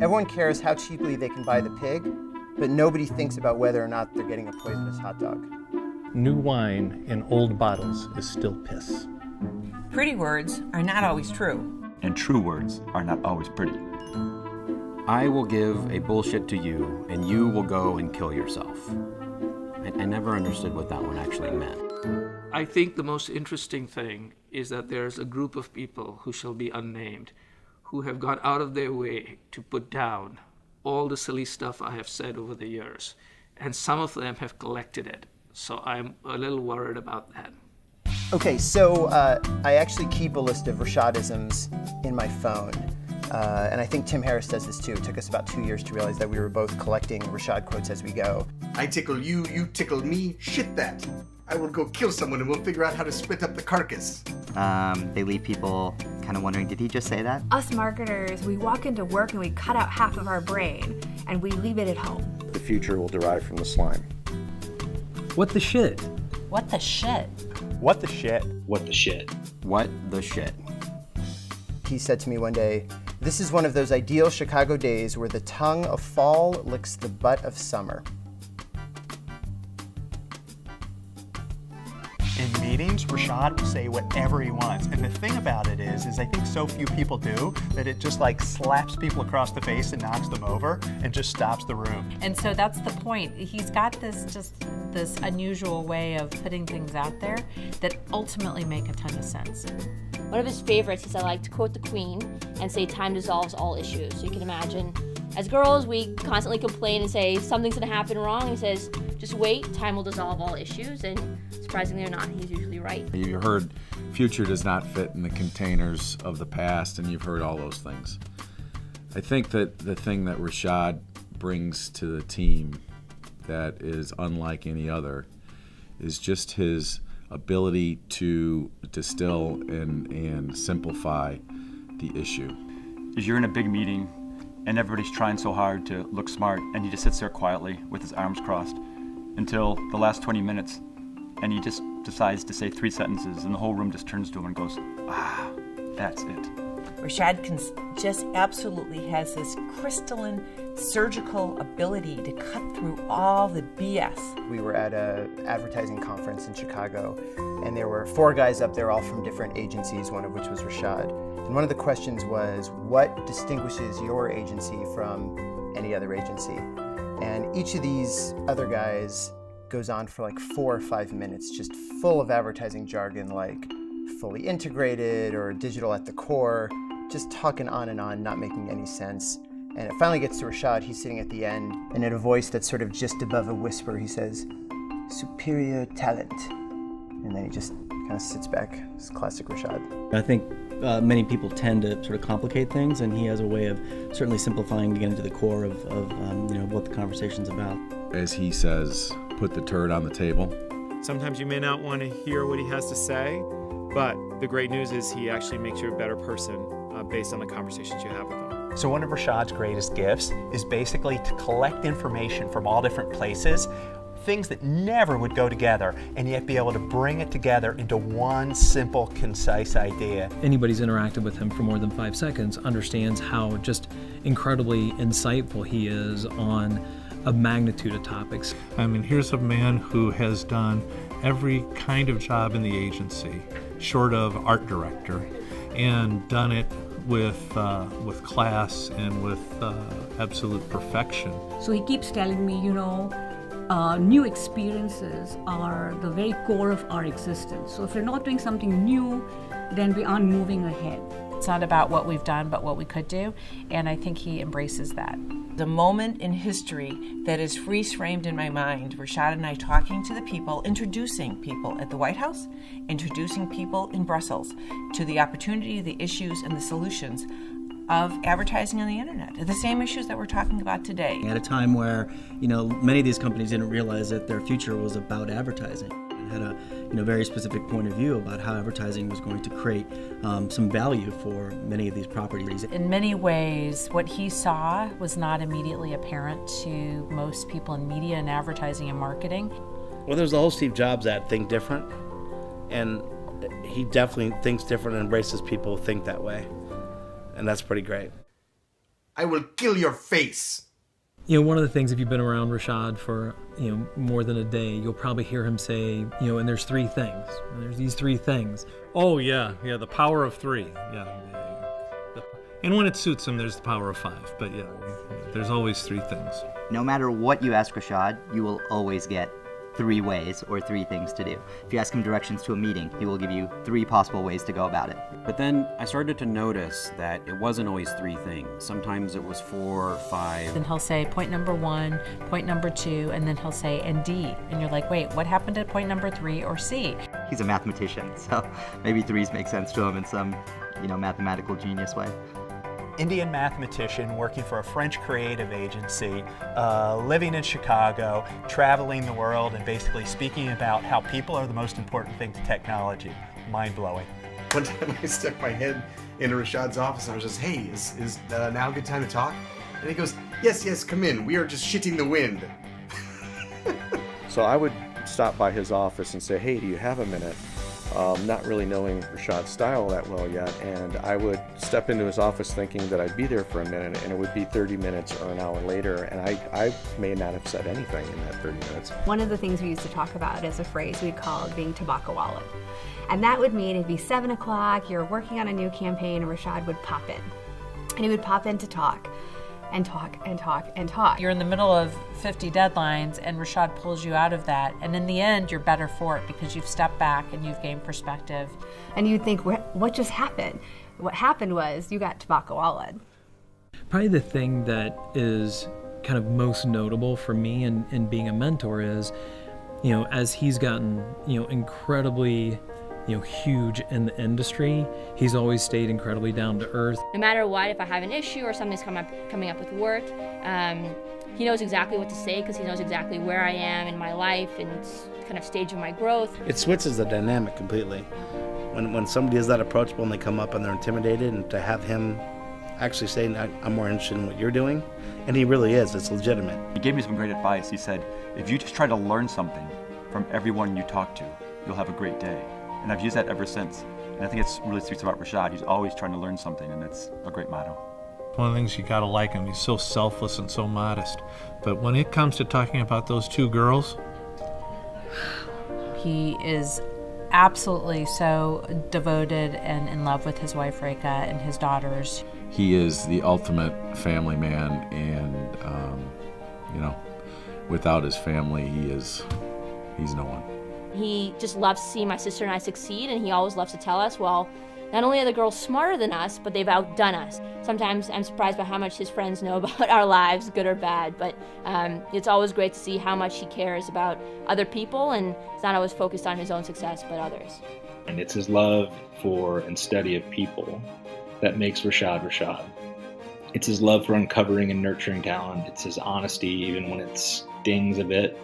Everyone cares how cheaply they can buy the pig, but nobody thinks about whether or not they're getting a poisonous hot dog. New wine in old bottles is still piss. Pretty words are not always true. And true words are not always pretty. I will give a bullshit to you, and you will go and kill yourself. I never understood what that one actually meant. I think the most interesting thing is that there's a group of people who shall be unnamed who have gone out of their way to put down all the silly stuff I have said over the years. And some of them have collected it. So I'm a little worried about that. Okay, so I actually keep a list of Rashadisms in my phone. And I think Tim Harris does this too. It took us about 2 years to realize that we were both collecting Rashad quotes as we go. I tickle you, you tickle me, shit that. I will go kill someone and we'll figure out how to split up the carcass. They leave people kind of wondering, did he just say that? Us marketers, we walk into work and we cut out half of our brain and we leave it at home. The future will derive from the slime. What the shit? What the shit? What the shit? What the shit? What the shit? He said to me one day, "This is one of those ideal Chicago days where the tongue of fall licks the butt of summer." In meetings, Rashad will say whatever he wants. And the thing about it is I think so few people do that it just like slaps people across the face and knocks them over and just stops the room. And so that's the point. He's got this unusual way of putting things out there that ultimately make a ton of sense. One of his favorites is I like to quote the Queen and say time dissolves all issues. So you can imagine, as girls, we constantly complain and say something's gonna happen wrong. And he says, just wait, time will dissolve all issues. And surprisingly or not, he's usually right. You heard future does not fit in the containers of the past, and you've heard all those things. I think that the thing that Rashad brings to the team that is unlike any other is just his ability to distill and simplify the issue. Is you're in a big meeting and everybody's trying so hard to look smart and he just sits there quietly with his arms crossed until the last 20 minutes and he just decides to say 3 sentences and the whole room just turns to him and goes, ah, that's it. Rashad just absolutely has this crystalline, surgical ability to cut through all the BS. We were at an advertising conference in Chicago, and there were 4 guys up there, all from different agencies, one of which was Rashad. And one of the questions was, what distinguishes your agency from any other agency? And each of these other guys goes on for like 4 or 5 minutes, just full of advertising jargon like fully integrated or digital at the core, just talking on and on, not making any sense. And it finally gets to Rashad. He's sitting at the end, and in a voice that's sort of just above a whisper, he says, "Superior talent." And then he just kind of sits back. It's classic Rashad. I think many people tend to sort of complicate things, and he has a way of certainly simplifying to get into the core of what the conversation's about. As he says, put the turd on the table. Sometimes you may not want to hear what he has to say, but the great news is he actually makes you a better person based on the conversations you have with him. So one of Rashad's greatest gifts is basically to collect information from all different places, things that never would go together, and yet be able to bring it together into one simple, concise idea. Anybody who's interacted with him for more than 5 seconds understands how just incredibly insightful he is on a magnitude of topics. I mean, here's a man who has done every kind of job in the agency, short of art director, and done it with class and with absolute perfection. So he keeps telling me, new experiences are the very core of our existence. So if we're not doing something new, then we aren't moving ahead. It's not about what we've done, but what we could do, and I think he embraces that. The moment in history that is freeze-framed in my mind, Rashad and I talking to the people, introducing people at the White House, introducing people in Brussels to the opportunity, the issues, and the solutions of advertising on the internet, the same issues that we're talking about today. At a time where, many of these companies didn't realize that their future was about advertising. Had a very specific point of view about how advertising was going to create some value for many of these properties. In many ways, what he saw was not immediately apparent to most people in media and advertising and marketing. Well, there's the whole Steve Jobs ad, think different, and he definitely thinks different and embraces people who think that way, and that's pretty great. I will kill your face. You know, one of the things, if you've been around Rashad for, you know, more than a day, you'll probably hear him say, you know, and there's three things. And there's these three things. Oh, yeah, the power of three. Yeah. And when it suits him, there's the power of five. But yeah, there's always three things. No matter what you ask Rashad, you will always get 3 ways or 3 things to do. If you ask him directions to a meeting, he will give you 3 possible ways to go about it. But then I started to notice that it wasn't always 3 things. Sometimes it was 4 or 5. Then he'll say point number 1, point number 2, and then he'll say and D. And you're like, wait, what happened at point number 3 or C? He's a mathematician, so maybe 3s make sense to him in some, you know, mathematical genius way. Indian mathematician working for a French creative agency, living in Chicago, traveling the world, and basically speaking about how people are the most important thing to technology. Mind-blowing. One time I stuck my head into Rashad's office and I was just, hey, is now a good time to talk? And he goes, yes, come in. We are just shitting the wind. So I would stop by his office and say, hey, do you have a minute? Not really knowing Rashad's style that well yet, and I would step into his office thinking that I'd be there for a minute, and it would be 30 minutes or an hour later, and I may not have said anything in that 30 minutes. One of the things we used to talk about is a phrase we called being tobacco wallet. And that would mean it'd be 7 o'clock, you're working on a new campaign, and Rashad would pop in. And he would pop in to talk. And talk and talk and talk. You're in the middle of 50 deadlines and Rashad pulls you out of that. And in the end, you're better for it because you've stepped back and you've gained perspective. And you'd think, what just happened? What happened was you got tobacco wallet. Probably the thing that is kind of most notable for me in being a mentor is, you know, as he's gotten, you know, incredibly, you know, huge in the industry, he's always stayed incredibly down to earth. No matter what, if I have an issue or something's coming up with work, he knows exactly what to say because he knows exactly where I am in my life and kind of stage of my growth. It switches the dynamic completely. When somebody is that approachable and they come up and they're intimidated, and to have him actually say, I'm more interested in what you're doing, and he really is, it's legitimate. He gave me some great advice. He said, if you just try to learn something from everyone you talk to, you'll have a great day. And I've used that ever since. And I think it's really speaks about Rashad. He's always trying to learn something, and it's a great motto. One of the things you gotta like him, he's so selfless and so modest. But when it comes to talking about those 2 girls, he is absolutely so devoted and in love with his wife Reka and his daughters. He is the ultimate family man, and you know, without his family, he's no one. He just loves to see my sister and I succeed, and he always loves to tell us, well, not only are the girls smarter than us, but they've outdone us. Sometimes I'm surprised by how much his friends know about our lives, good or bad, but it's always great to see how much he cares about other people, and he's not always focused on his own success, but others. And it's his love for and study of people that makes Rashad Rashad. It's his love for uncovering and nurturing talent. It's his honesty, even when it stings a bit,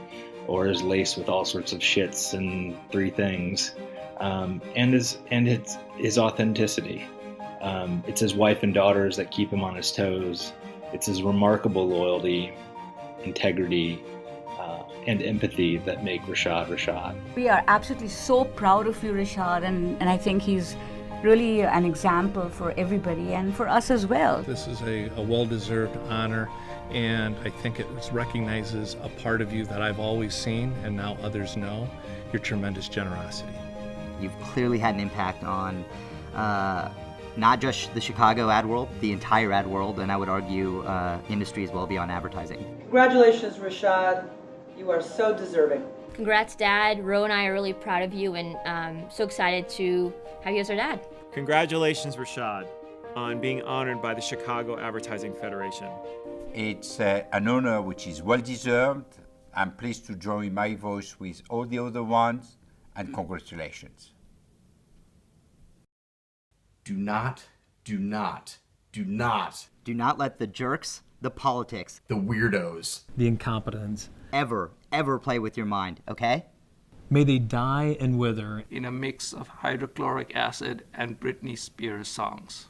or is laced with all sorts of shits and 3 things, and it's his authenticity. It's his wife and daughters that keep him on his toes. It's his remarkable loyalty, integrity, and empathy that make Rashad Rashad. We are absolutely so proud of you, Rashad, and I think he's really an example for everybody and for us as well. this is a well-deserved honor, and I think it recognizes a part of you that I've always seen and now others know, your tremendous generosity. You've clearly had an impact on not just the Chicago ad world, the entire ad world, and I would argue industries well beyond advertising. Congratulations, Rashad. You are so deserving. Congrats, Dad. Ro and I are really proud of you, and so excited to have you as our dad. Congratulations, Rashad, on being honored by the Chicago Advertising Federation. It's an honor which is well-deserved. I'm pleased to join my voice with all the other ones, and congratulations. Do not let the jerks, the politics, the weirdos, the incompetents ever play with your mind, okay? May they die and wither in a mix of hydrochloric acid and Britney Spears songs.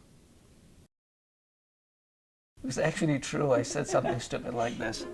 It was actually true. I said something stupid like this.